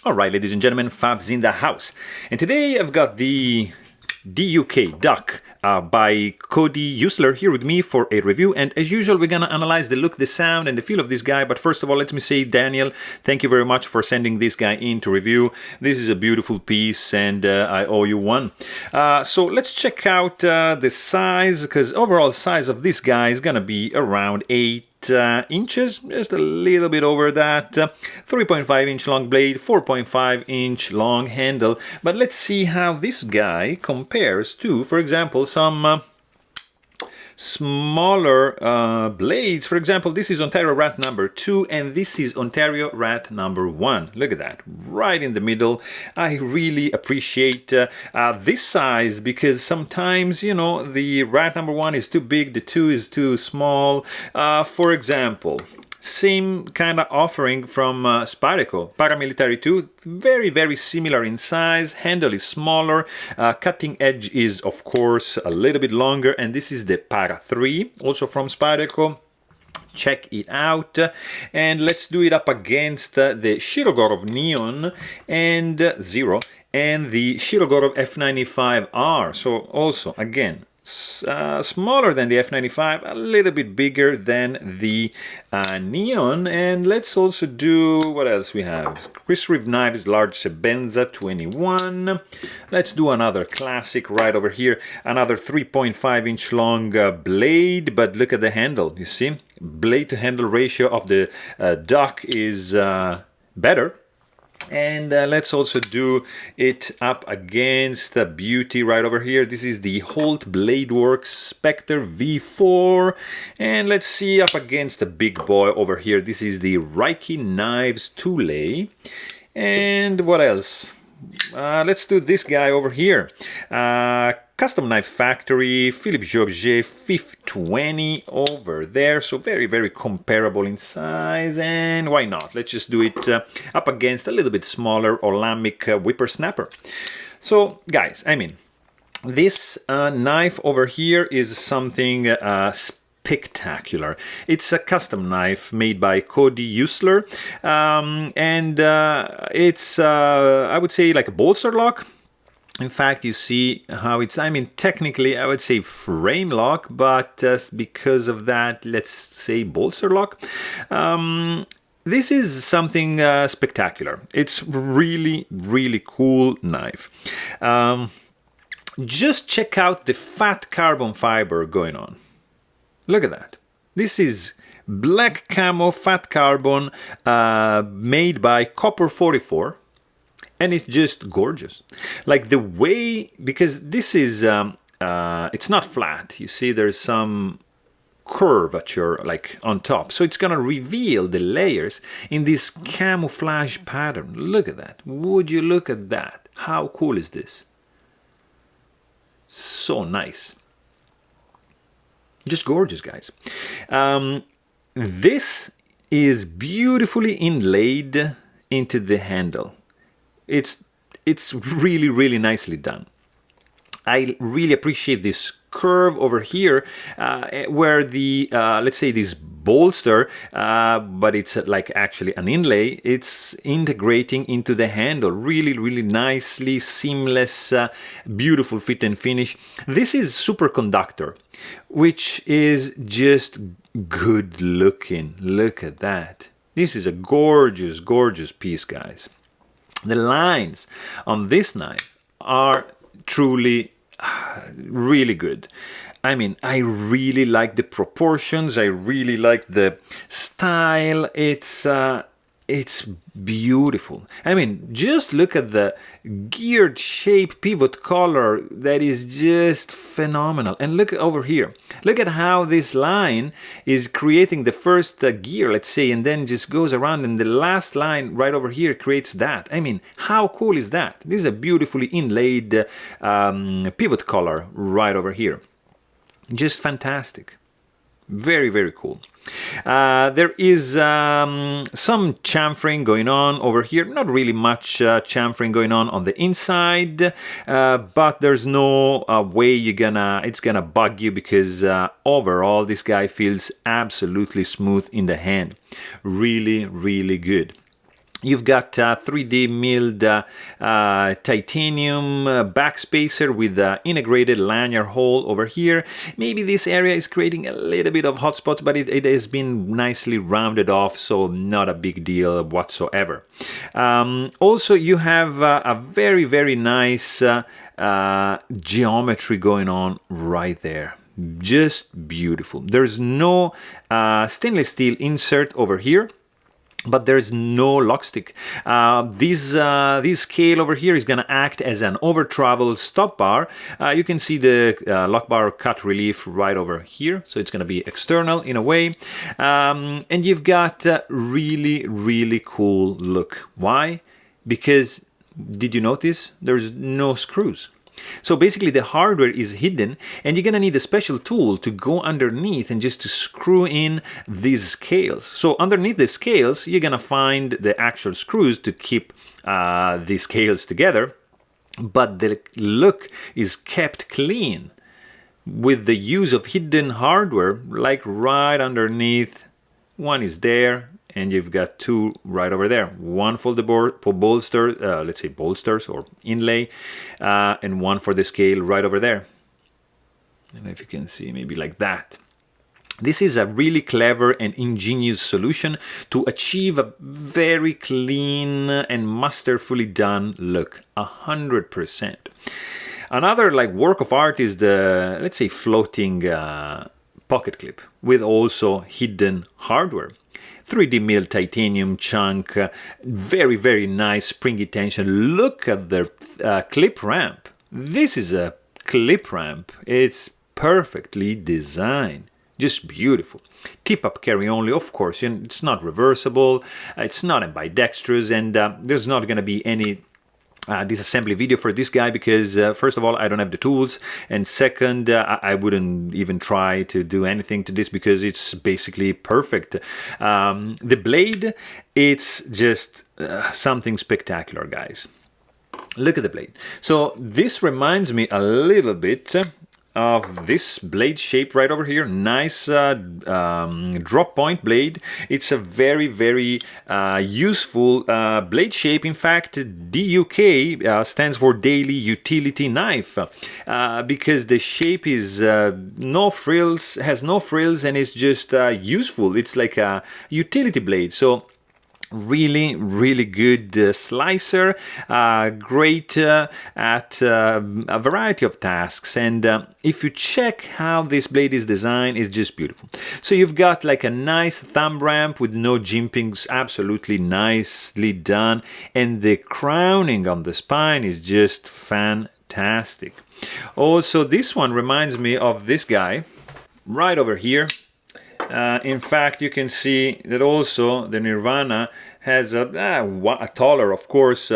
Alright, ladies and gentlemen, Fabs in the house. And today I've got the DUK Duck by Kody Eutsler here with me for a review. And as usual, we're going to analyze the look, the sound, and the feel of this guy. But first of all, let me say, Daniel, thank you very much for sending this guy in to review. This is a beautiful piece, and I owe you one. So let's check out the size, because overall size of this guy is going to be around 8 inches, just a little bit over that. 3.5 inch long blade, 4.5 inch long handle. But let's see how this guy compares to, for example, some smaller blades. For example, this is Ontario Rat number 2 and this is Ontario Rat number 1. Look at that, right in the middle. I really appreciate this size, because sometimes, you know, the Rat number 1 is too big, the 2 is too small. For example, same kind of offering from Spyderco, Paramilitary 2, very similar in size, handle is smaller, cutting edge is of course a little bit longer, and this is the Para 3, also from Spyderco. Check it out, and let's do it up against the Shirogorov Neon and Zero and the Shirogorov F95R. So also again, smaller than the F95, a little bit bigger than the Neon. And let's also do, what else we have? Chris Reeve Knives Large Sebenza 21. Let's do another classic right over here, another 3.5 inch long blade, but look at the handle, you see? Blade to handle ratio of the duck is better. And let's also do it up against the beauty right over here. This is the Holt Bladeworks Spectre V4. And let's see up against the big boy over here. This is the Reiki Knives Thule. And what else? Let's do this guy over here. Custom Knife Factory, Philippe Georget 520 over there. So very comparable in size. And why not? Let's just do it up against a little bit smaller Olympic Whippersnapper. So guys, I mean, this knife over here is something spectacular. It's a custom knife made by Kody Eutsler, and it's I would say like a bolster lock. In fact, you see how it's, I mean, technically I would say frame lock, but because of that, let's say bolster lock. This is something spectacular. It's really cool knife. Just check out the fat carbon fiber going on. Look at that. This is black camo fat carbon made by Copper 44. And it's just gorgeous. Like the way, because this is, it's not flat. You see there's some curvature like on top. So it's gonna reveal the layers in this camouflage pattern. Look at that. Would you look at that? How cool is this? So nice. Just gorgeous, guys. This is beautifully inlaid into the handle. It's really nicely done. I really appreciate this curve over here where the let's say this bolster, but it's like actually an inlay, it's integrating into the handle really nicely, seamless, beautiful fit and finish. This is superconductor, which is just good looking. Look at that. This is a gorgeous piece, guys. The lines on this knife are truly really good. I mean, I really like the proportions. I really like the style. It's beautiful. I mean, just look at the geared shape pivot collar. That is just phenomenal. And look over here. Look at how this line is creating the first gear, let's say, and then just goes around, and the last line right over here creates that. I mean, how cool is that? This is a beautifully inlaid pivot collar right over here. Just fantastic. Very cool. There is some chamfering going on over here. Not really much chamfering going on the inside, but there's no way it's gonna bug you, because overall this guy feels absolutely smooth in the hand. Really good. You've got 3D milled titanium backspacer with integrated lanyard hole over here. Maybe this area is creating a little bit of hotspots, but it has been nicely rounded off, so not a big deal whatsoever. Also, you have a very, very nice geometry going on right there. Just beautiful. There's no stainless steel insert over here, but there's no lock stick. This scale over here is going to act as an over travel stop bar. You can see the lock bar cut relief right over here, so it's going to be external in a way. And you've got a really, really cool look. Why? Because, did you notice? There's no screws. So basically the hardware is hidden, and you're gonna need a special tool to go underneath and just to screw in these scales. So underneath the scales, you're gonna find the actual screws to keep these scales together, but the look is kept clean with the use of hidden hardware, like right underneath. One is there, and you've got two right over there. One for the bolster, let's say bolsters or inlay, and one for the scale right over there. I don't know if you can see, maybe like that. This is a really clever and ingenious solution to achieve a very clean and masterfully done look, 100%. Another like work of art is the, let's say, floating pocket clip with also hidden hardware. 3D milled titanium chunk, very, very nice springy tension. Look at the clip ramp. This is a clip ramp. It's perfectly designed. Just beautiful. Tip up carry only, of course. It's not reversible. It's not ambidextrous, and there's not going to be any disassembly video for this guy because first of all, I don't have the tools, and second, I wouldn't even try to do anything to this because it's basically perfect. The blade, it's just something spectacular, guys. Look at the blade. So this reminds me a little bit of this blade shape right over here. Nice drop point blade. It's a very, very useful blade shape. In fact, DUK stands for Daily Utility Knife because the shape is no frills, has no frills, and it's just useful. It's like a utility blade. So really, really good slicer, great at a variety of tasks. And if you check how this blade is designed, it's just beautiful. So you've got like a nice thumb ramp with no jimpings, absolutely nicely done. And the crowning on the spine is just fantastic. Also, this one reminds me of this guy right over here. In fact, you can see that also the Nirvana has a taller, of course,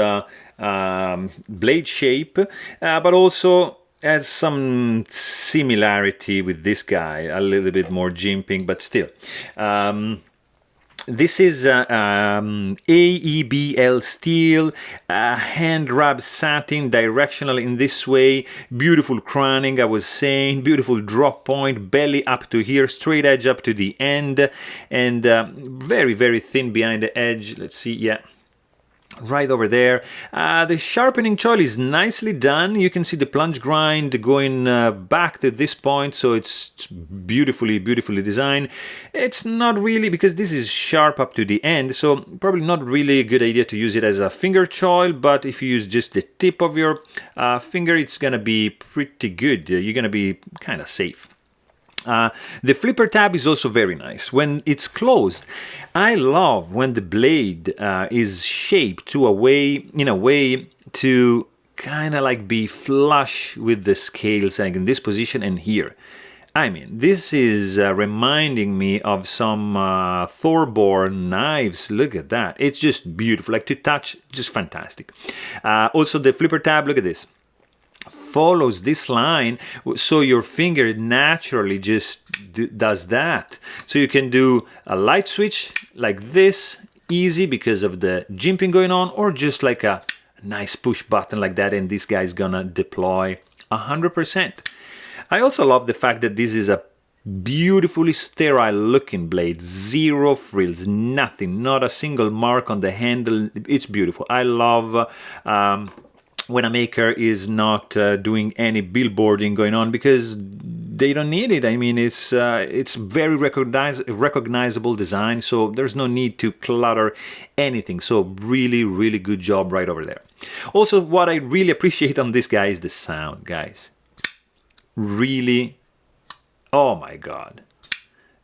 blade shape, but also has some similarity with this guy, a little bit more jimping, but still. This is AEBL steel, hand rub satin, directional in this way, beautiful crowning, I was saying, beautiful drop point, belly up to here, straight edge up to the end, and very, very thin behind the edge. Let's see, yeah. Right over there. The sharpening choil is nicely done. You can see the plunge grind going back to this point, so it's beautifully, beautifully designed. It's not really, because this is sharp up to the end, so probably not really a good idea to use it as a finger choil, but if you use just the tip of your finger, it's gonna be pretty good. You're gonna be kind of safe. The flipper tab is also very nice. When it's closed, I love when the blade is shaped in a way to kind of like be flush with the scales, like in this position and here. I mean, this is reminding me of some Thorborn knives. Look at that. It's just beautiful. Like to touch, just fantastic. Also the flipper tab, look at this. Follows this line, so your finger naturally just does that. So you can do a light switch like this, easy because of the jimping going on, or just like a nice push button like that, and this guy's gonna deploy 100%. I also love the fact that this is a Beautifully sterile looking blade, zero frills, nothing, not a single mark on the handle. It's beautiful. I love when a maker is not doing any billboarding going on, because they don't need it. I mean, it's very recognizable design, so there's no need to clutter anything. So really, really good job right over there. Also, what I really appreciate on this guy is the sound, guys. Really, oh my God,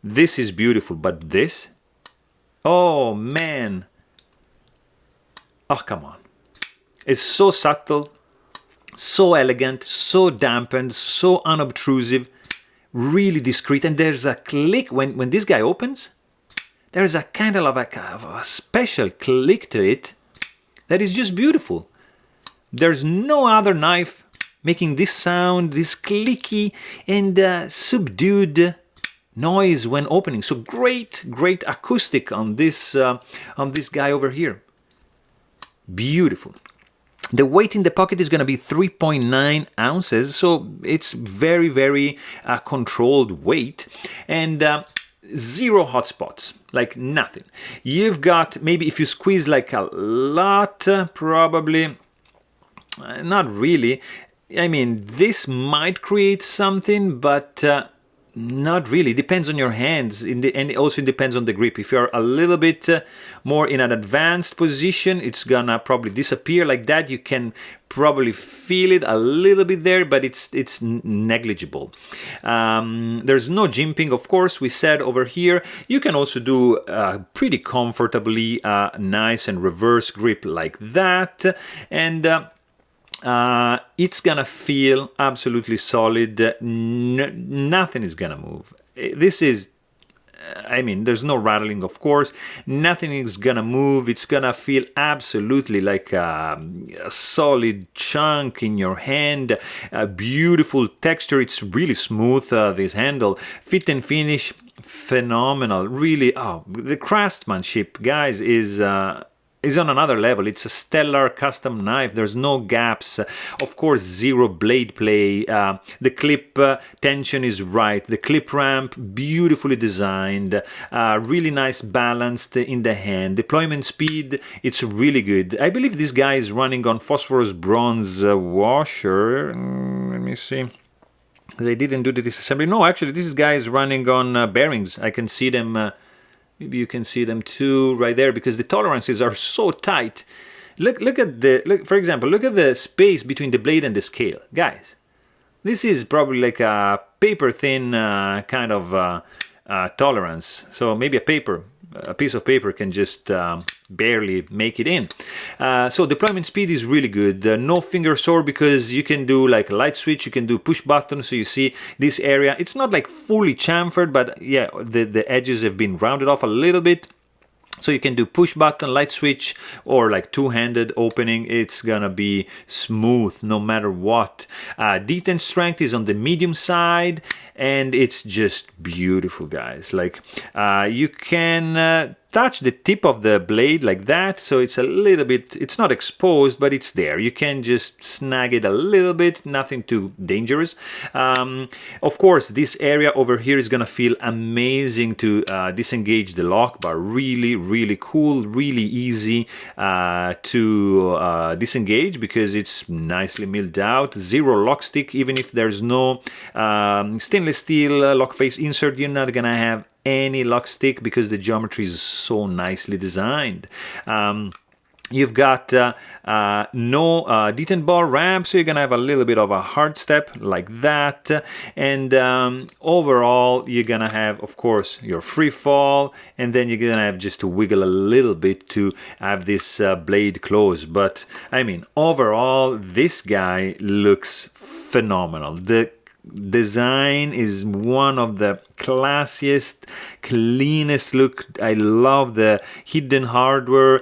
this is beautiful. But this, oh man, oh come on. It's so subtle, so elegant, so dampened, so unobtrusive, really discreet. And there's a click when this guy opens. There's a kind of a special click to it that is just beautiful. There's no other knife making this sound, this clicky and subdued noise when opening. So great acoustic on this guy over here. Beautiful. The weight in the pocket is going to be 3.9 ounces, so it's very controlled weight, and zero hot spots, like nothing. You've got, maybe if you squeeze like a lot, probably not really. I mean, this might create something, but not really. Depends on your hands, and it also depends on the grip. If you're a little bit more in an advanced position, it's gonna probably disappear like that. You can probably feel it a little bit there, but it's negligible. There's no jimping, of course. We said over here you can also do pretty comfortably nice and reverse grip like that, and it's gonna feel absolutely solid. Nothing is gonna move. This is, I mean, there's no rattling, of course. Nothing is gonna move. It's gonna feel absolutely like a solid chunk in your hand. A beautiful texture. It's really smooth, this handle. Fit and finish, phenomenal. Really, oh, the craftsmanship, guys, is on another level. It's a stellar custom knife. There's no gaps. Of course, zero blade play. The clip tension is right. The clip ramp, beautifully designed. Really nice balanced in the hand. Deployment speed, it's really good. I believe this guy is running on phosphorus bronze washer. Let me see. They didn't do the disassembly. No, actually, this guy is running on bearings. I can see them. Maybe you can see them too right there, because the tolerances are so tight. Look at for example, look at the space between the blade and the scale, guys. This is probably like a paper thin kind of tolerance. So maybe a piece of paper can just barely make it in. So deployment speed is really good. No finger sore, because you can do like a light switch, you can do push button. So you see this area, it's not like fully chamfered, but yeah, the edges have been rounded off a little bit. So you can do push button, light switch, or like two-handed opening. It's gonna be smooth no matter what. Detent strength is on the medium side, and it's just beautiful, guys. Like you can touch the tip of the blade like that, so it's a little bit, it's not exposed, but it's there. You can just snag it a little bit, nothing too dangerous. Of course, this area over here is gonna feel amazing to disengage the lock bar. Really cool, really easy to disengage, because it's nicely milled out. Zero lock stick. Even if there's no stainless steel lock face insert, you're not gonna have any lock stick, because the geometry is so nicely designed. You've got no detent bar ramp, so you're gonna have a little bit of a hard step like that, and overall you're gonna have, of course, your free fall, and then you're gonna have just to wiggle a little bit to have this blade close. But I mean, overall this guy looks phenomenal. The design is one of the classiest, cleanest look. I love the hidden hardware,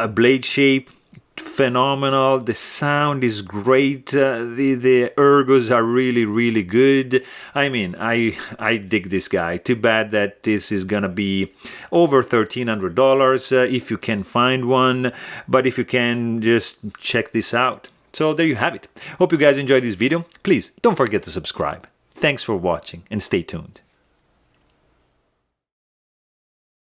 blade shape, phenomenal. The sound is great. The ergos are really good. I mean, I dig this guy. Too bad that this is gonna be over $1,300 if you can find one, but if you can, just check this out. So there you have it. Hope you guys enjoyed this video. Please don't forget to subscribe. Thanks for watching and stay tuned.